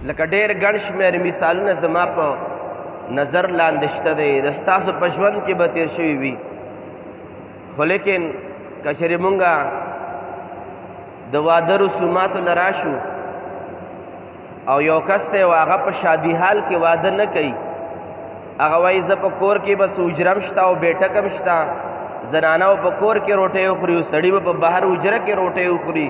لکه ډېر ګڼ شمېر مثالونه زما په نظر لاندې شته دی، د ستاسو په ژوند کې به تېر شوي وي. خو لیکن که چېرې مونږ د واده رسوماتو له راشو او یو کس دی او هغه په شادي حال کې واده نه کوي، هغه وایي زه په کور کې بس حجره شته او بیټک هم شته، زنانه به په کور کې روټۍ وخوري او سړي به په بهر حجره کې روټۍ وخوري.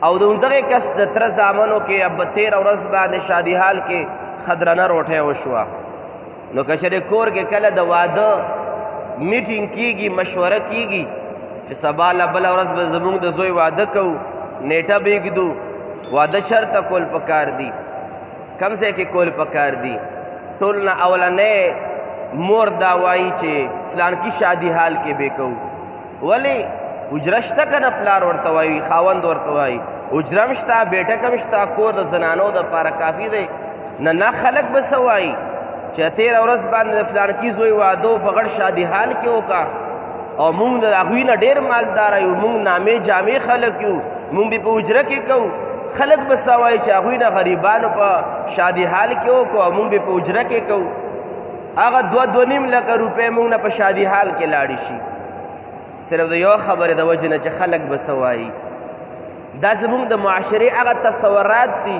او د همدغې کس د تره زامنو کې اب 13 ورځ باندې شادي حال کې خدرنه روټۍ وشوه. نو که چېرې کور کې کله د واده میټینګ کېږي، مشوره کېږي چې سبا له بله ورځ به زموږ د زوی واده کوو، نیټه به ایږدو، واده چېرته کول پکار دي، کم ځای کې کول پکار دي. ټول نه اولنی مور دا وایي چې فلانکي شادي حال کې به کوو. ولې حجره شته که نه؟ پلار ورته وایي، خاوند ورته وایي حجره هم شته، بیټک هم شته، کور د زنانو دپاره کافي دی. نه خلک به څه وایي چې 13 ورځ باندې د فلانکي زوی واده په غټ شادي حال کې وکړه او موږ د هغوی نه ډېر مالداره یو، موږ نامې جامې خلک یو، موږ به په حجره کې کوو. خلک به څه وایي چې هغوی نه غریبانو په شادي حال کې وکړو او موږ به په حجره کې کوو. هغه 2.5 لکه روپۍ موږ نه په شادي حال کې لاړې شي، صرف د یو خبرې د وجې نه چې خلک به څه وایي. دا زموږ د معاشرې هغه تصورات دي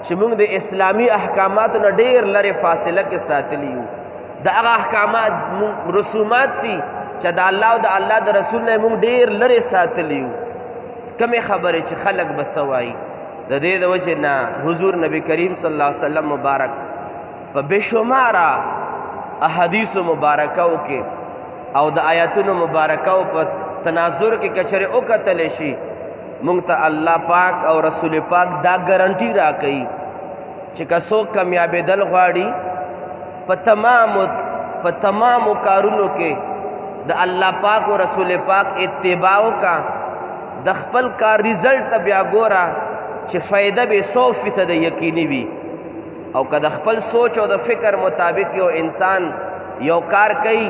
چې موږ د اسلامي احکاماتو نه ډېر لرې فاصله کې ساتلي یو. د هغه احکامات رسومات دي چې د الله او د الله د رسول نه موږ ډېر لرې ساتلي یو. کمې خبرې چې خلک به څه وایي. د دې د وجې نه حضور نبی کریم صلی الله علیه وسلم مبارک په بېشماره احادیثو مبارکو کې او د آیاتونو مبارکو په تناظر کې که چېرې وکتلی شي، مونږ ته الله پاک او رسول پاک دا ګارنټي راکوي چې که څوک کامیابېدل غواړي په تمامو کارونو کې د الله پاک او رسول پاک اتباع وکړه، د خپل کار ریزلټ ته بیا ګوره چې فایده به 100% یقیني وي. او که د خپل سوچ او د فکر مطابق یو انسان یو کار کوي،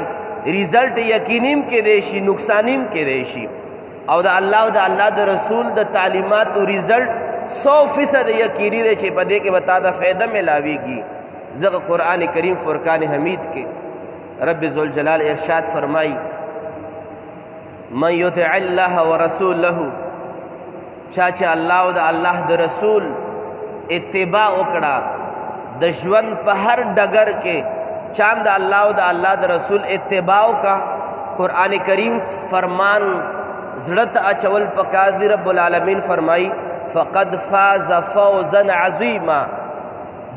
ریزلټ یقینیم کېدی شي، نقصانیم کېدی شي. او د الله او د الله د رسول د تعلیماتو ریزلټ 100% یقیني دی چې په دې کې به تا ته فایده میلاویږي. ځکه قرآن کریم فرقان حمید کې رب ذوالجلال ارشاد فرمایي من یطع الله ورسوله، چا چې الله او د الله د رسول اتباع وکړه د ژوند په هر ډګر کې، چاند د الله او د الله د رسول اتباع وکړه، قرآن کریم فرمان زړه ته اچول پکار دی. رب العالمین فرمایي فقد فاز فوزا عظیما،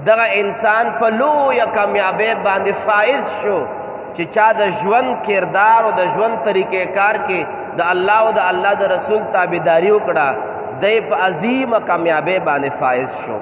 دغه انسان په لویه کامیابۍ باندې فائز شو چې چا د ژوند کردار او د ژوند طریقې کار کې د الله او د الله د رسول تابعداري وکړه، دی په عظیمه کامیابۍ باندې فائز شو.